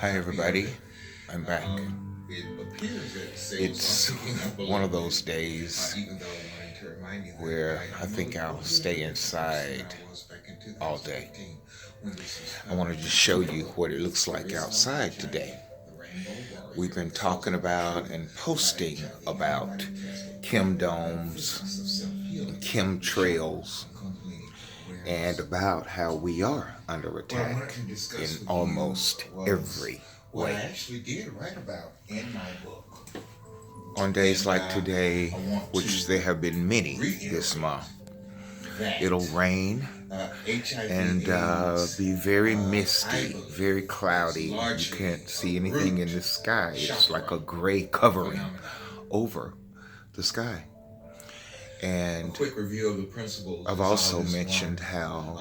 Hi everybody, I'm back. It's one of those days where I think I'll stay inside all day. I wanted to show you what it looks like outside today. We've been talking about and posting about chemdomes and chemtrails and about how we are under attack in almost every way. I actually did write about in my book. On days like today, which there have been many this month, it'll rain and be very misty, very cloudy. You can't see anything in the sky. It's like a gray covering over the sky. And quick review of the principles. I've also mentioned how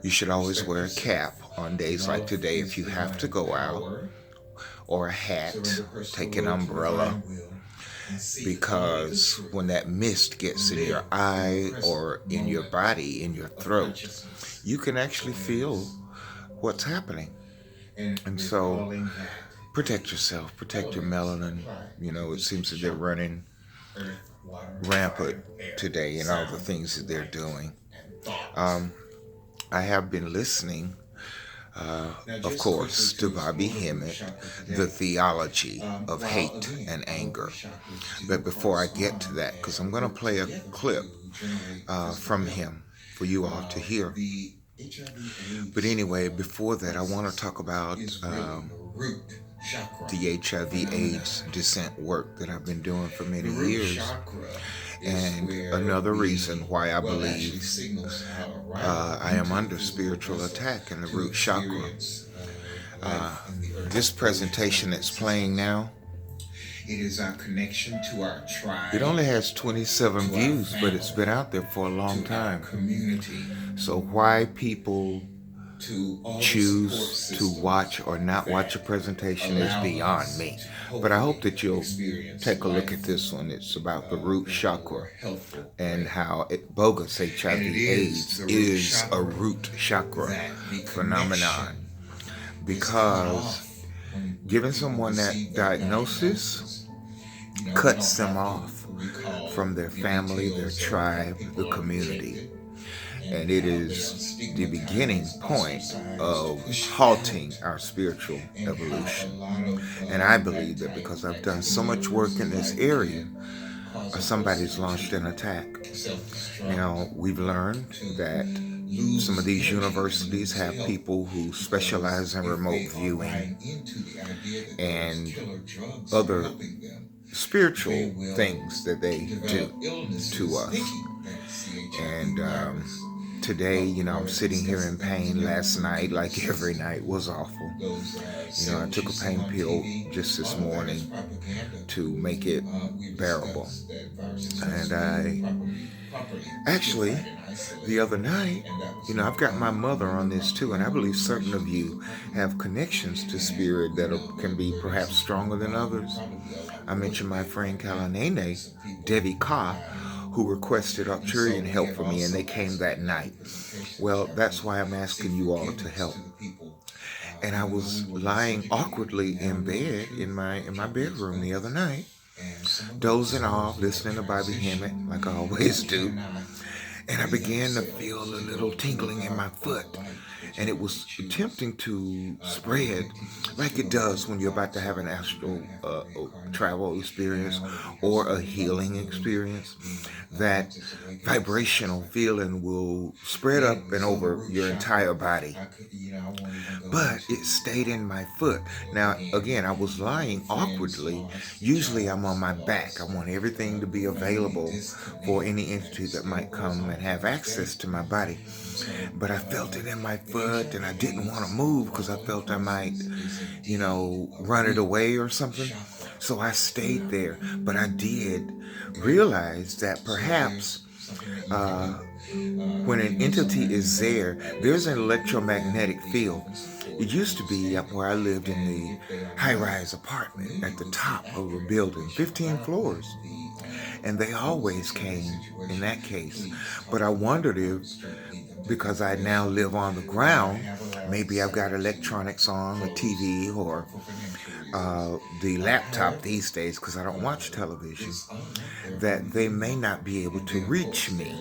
you should always wear a cap on days like today if you have to go out, or a hat, take an umbrella, because when that mist gets in your eye or in your body, in your throat, you can actually feel what's happening. And so protect yourself, protect your melanin. You know, it seems that they're running rampant today in all the things that they're doing. I have been listening, of course, to Bobby Hemmett, The Theology of Hate and Anger. But before I get to that, because I'm going to play a clip from him for you all to hear. But anyway, before that, I want to talk about the HIV/AIDS descent work that I've been doing for many years. And another reason why I believe I am under spiritual attack in the root chakra. This presentation that's playing now, it is our connection to our tribe. It only has 27 views, but it's been out there for a long time. So why people choose to watch or not watch a presentation is beyond me. But I hope that you'll take a look at this one. It's about the root chakra and how bogus HIV/AIDS is a root chakra phenomenon. Because giving someone that diagnosis cuts them off from their family, their tribe, the community. And it is the beginning point of halting our spiritual evolution. And I believe that because I've done so much work in this area, somebody's launched an attack. Now, we've learned that some of these universities have people who specialize in remote viewing and other spiritual things that they do to us. And today, I'm sitting here in pain. Last night, like every night, was awful. I took a pain pill just this morning to make it bearable. And actually, the other night, I've got my mother on this too, and I believe certain of you have connections to spirit that can be perhaps stronger than others. I mentioned my friend Kalanene, Devi Ka, who requested Arcturian help for me, and they came that night. Well, that's why I'm asking you all to help. And I was lying awkwardly in bed in my bedroom the other night, dozing off, listening to Bobby Hemmett, like I always do. And I began to feel a little tingling in my foot. And it was attempting to spread like it does when you're about to have an astral travel experience or a healing experience. That vibrational feeling will spread up and over your entire body. But it stayed in my foot. Now, again, I was lying awkwardly. Usually I'm on my back. I want everything to be available for any entity that might come and have access to my body. But I felt it in my foot, and I didn't want to move because I felt I might, run it away or something. So I stayed there. But I did realize that perhaps when an entity is there, there's an electromagnetic field. It used to be up where I lived in the high-rise apartment at the top of a building, 15 floors. And they always came in that case. But I wondered if, because I now live on the ground, Maybe I've got electronics on, a TV, or the laptop these days, because I don't watch television, that they may not be able to reach me.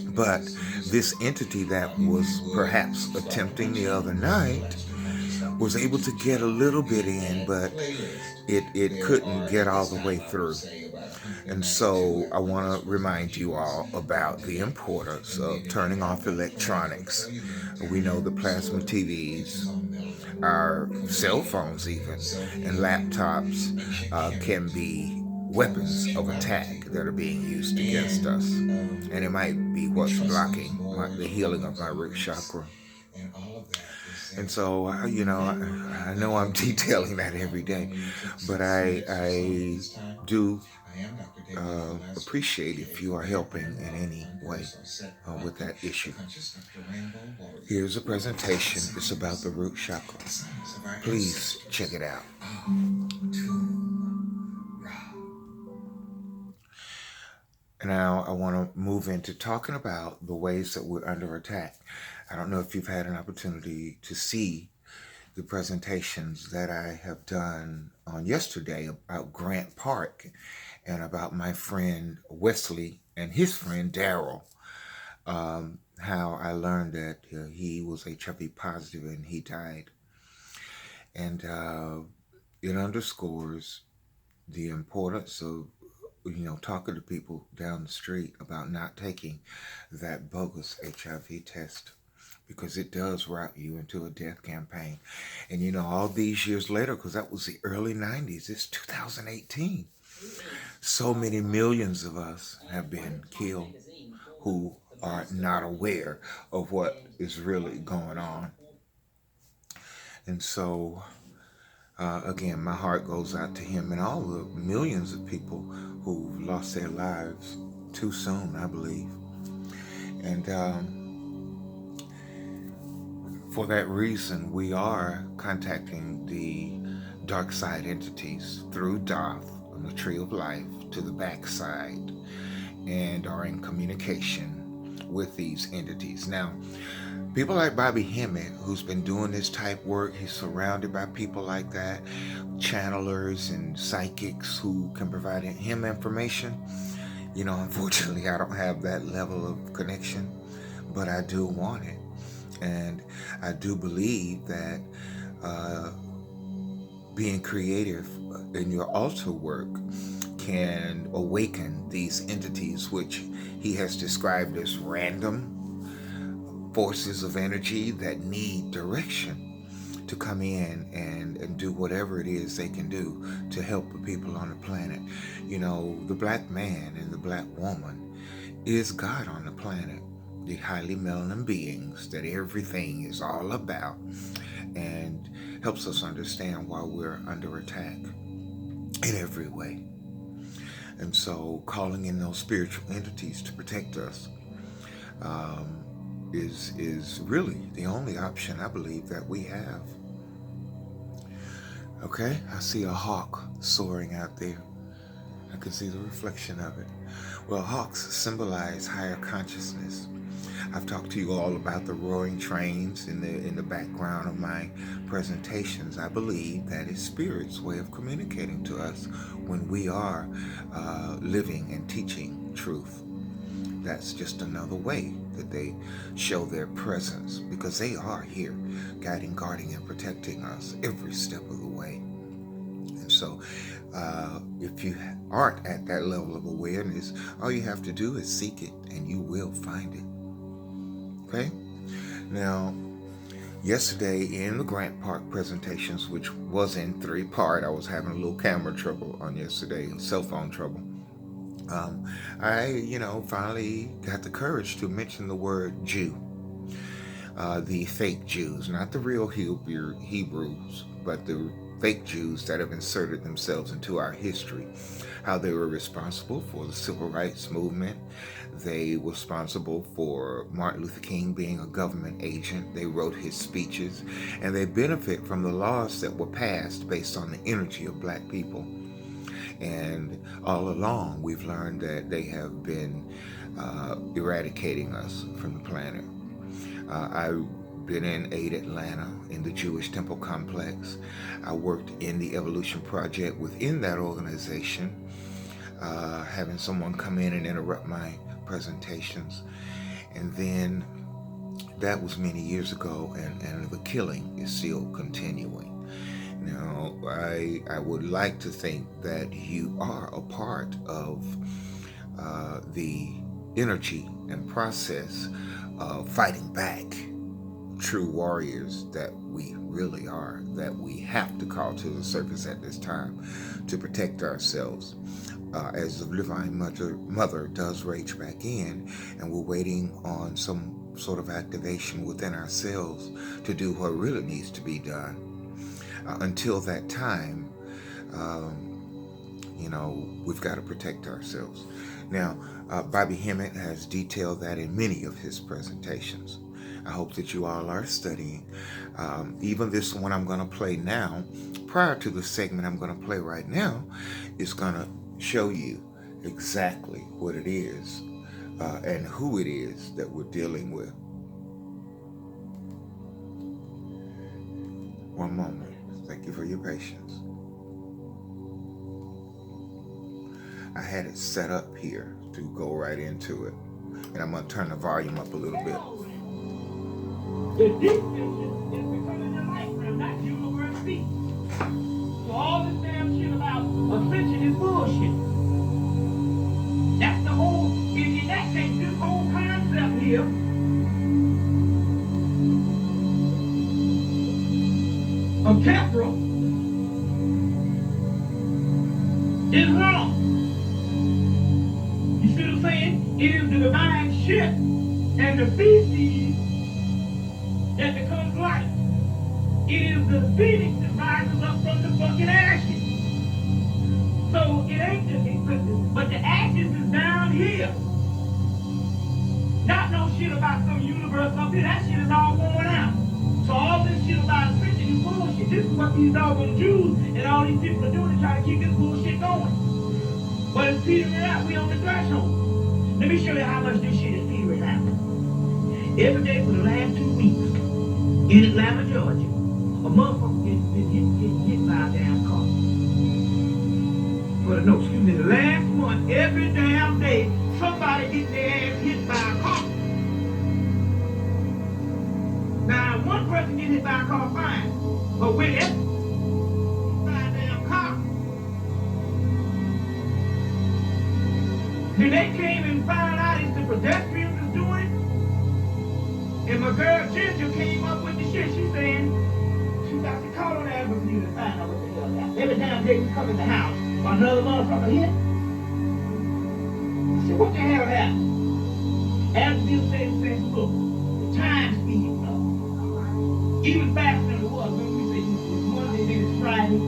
But this entity that was perhaps attempting the other night was able to get a little bit in, but it couldn't get all the way through. And so I want to remind you all about the importance of turning off electronics. We know the plasma TVs, our cell phones even, and laptops can be weapons of attack that are being used against us. And it might be what's blocking the healing of my root chakra. And so, I know I'm detailing that every day, but I do appreciate if you are helping in any way with that issue. Here's a presentation. It's about the root chakra. Please check it out. Now I want to move into talking about the ways that we're under attack. I don't know if you've had an opportunity to see the presentations that I have done on yesterday about Grant Park and about my friend Wesley and his friend Daryl. How I learned that he was HIV positive and he died. And it underscores the importance of talking to people down the street about not taking that bogus HIV test, because it does route you into a death campaign. And all these years later, because that was the early 90s, it's 2018. So many millions of us have been killed who are not aware of what is really going on. And so, again, my heart goes out to him and all the millions of people who've lost their lives too soon, I believe. And for that reason, we are contacting the dark side entities through Doth on the Tree of Life to the backside, and are in communication with these entities. Now, people like Bobby Hemmett, who's been doing this type work, he's surrounded by people like that, channelers and psychics who can provide him information. Unfortunately, I don't have that level of connection, but I do want it. And I do believe that being creative in your altar work can awaken these entities, which he has described as random forces of energy that need direction to come in and do whatever it is they can do to help the people on the planet. The black man and the black woman is God on the planet, the highly melanin beings that everything is all about, and helps us understand why we're under attack in every way. And so calling in those spiritual entities to protect us is really the only option I believe that we have. Okay, I see a hawk soaring out there. I can see the reflection of it. Well, hawks symbolize higher consciousness. I've talked to you all about the roaring trains in the background of my presentations. I believe that is Spirit's way of communicating to us when we are living and teaching truth. That's just another way that they show their presence, because they are here guiding, guarding, and protecting us every step of the way. And so if you aren't at that level of awareness, all you have to do is seek it and you will find it. Okay? Now, yesterday in the Grant Park presentations, which was in 3-part, I was having a little camera trouble on yesterday, cell phone trouble. I, finally got the courage to mention the word Jew. The fake Jews, not the real Hebrews, but the fake Jews that have inserted themselves into our history. How they were responsible for the civil rights movement. They were responsible for Martin Luther King being a government agent. They wrote his speeches, and they benefit from the laws that were passed based on the energy of black people. And all along, we've learned that they have been eradicating us from the planet. I been in Aid Atlanta in the Jewish Temple Complex. I worked in the Evolution Project within that organization, having someone come in and interrupt my presentations. And then that was many years ago, and the killing is still continuing. Now, I would like to think that you are a part of the energy and process of fighting back, true warriors that we really are, that we have to call to the surface at this time to protect ourselves. As the Divine Mother does rage back in, and we're waiting on some sort of activation within ourselves to do what really needs to be done. Until that time, we've got to protect ourselves. Now, Bobby Hemmett has detailed that in many of his presentations. I hope that you all are studying. Even this one I'm going to play now, prior to the segment I'm going to play right now, is going to show you exactly what it is and who it is that we're dealing with. One moment. Thank you for your patience. I had it set up here to go right into it. And I'm going to turn the volume up a little bit. The dictation is becoming the light realm, not university. So all this damn shit about ascension is bullshit. That's the whole, in that case, this whole concept here of Chakra is wrong. You see what I'm saying? It is the divine ship and the feces that becomes light. It is the phoenix that rises up from the fucking ashes. So it ain't the, but the ashes is down here. Not no shit about some universe up here. That shit is all worn out. So all this shit about ascension is bullshit. This is what these doggone Jews and all these people are doing to try to keep this bullshit going. But it's petering out. We on the threshold. Let me show you how much this shit is petering out. Every day for the last 2 weeks in Atlanta, Georgia, a motherfucker getting hit by a damn car. The last month, every damn day, somebody getting their ass hit by a car. Now, one person get hit by a car, fine. But when it's by a damn car, then they came and found out it's the pedestrians that's doing it. And my girl Ginger came up with the shit. She's saying, she got to call on the avenue to find out what the hell happened. Every damn day we come in the house, another motherfucker hit. I said, what the hell happened? Avenue says, look, the time's speeding up. Even faster than it was when we said it's Monday, then it's Friday.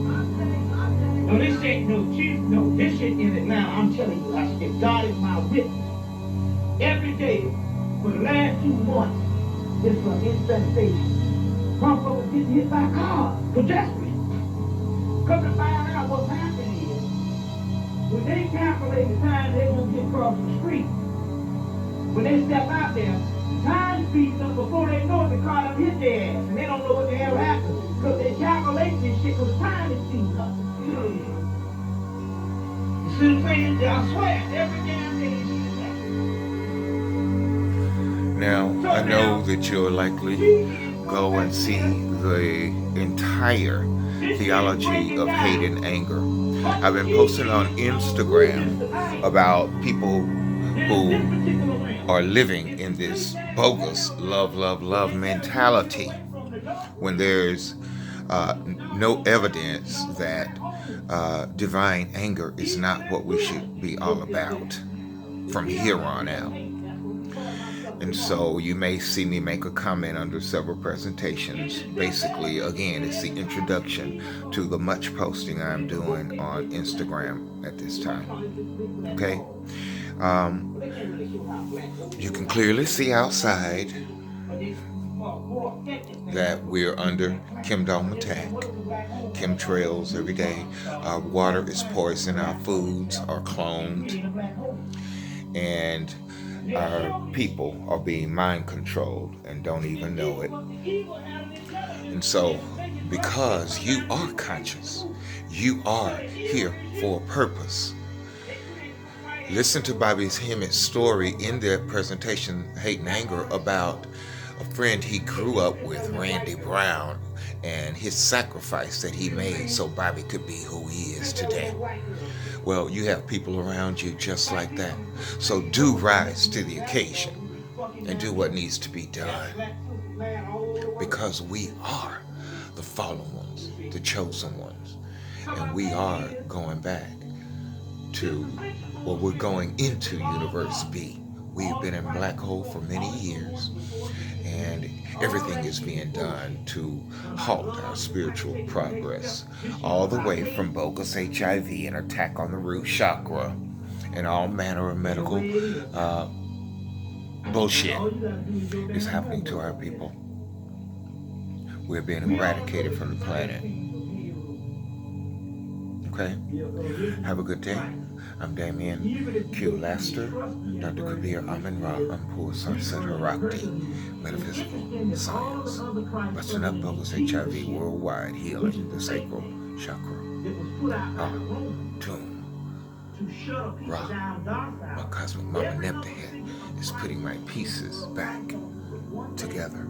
No, this shit, no, this shit in Atlanta, I'm telling you, I said, God is my witness. Every day for the last 2 months, it's an infestation. Motherfuckers getting hit by cars, pedestrians. Come to find out what's happening is, when they calculate the time they're going to get across the street, when they step out there, time speeds up before they know it, the car done hit their ass, and they don't know what the hell happened, because they calculate this shit, because the time is speeding up. You see what I'm saying? I swear, every damn day this shit is happening. Now, I know that you'll likely go and see the entire Theology of Hate and Anger. I've been posting on Instagram about people who are living in this bogus love mentality when there's no evidence that divine anger is not what we should be all about from here on out. And so you may see me make a comment under several presentations. Basically, again, it's the introduction to the much posting I'm doing on Instagram at this time. Okay? You can clearly see outside that we're under chemdome attack. Chemtrails every day. Our water is poison. Our foods are cloned. And our people are being mind controlled and don't even know it. And so, because you are conscious, you are here for a purpose. Listen to Bobby Hemmitt's story in their presentation, Hate and Anger, about a friend he grew up with, Randy Brown, and his sacrifice that he made so Bobby could be who he is today. Well, you have people around you just like that. So do rise to the occasion and do what needs to be done. Because we are the fallen ones, the chosen ones. And we are going back to, well, we're going into Universe B. We've been in black hole for many years, and everything is being done to halt our spiritual progress, all the way from bogus HIV and attack on the root chakra and all manner of medical bullshit is happening to our people. We're being eradicated from the planet. Okay? Have a good day. I'm Damien Q. Laster, Dr. Kabir Amin Ra, Ampur Sunset Harakti, Metaphysical Science, busting up bogus HIV worldwide, healing the sacral chakra. Tune. Ra, my cosmic mama Nebthet is putting my pieces back together.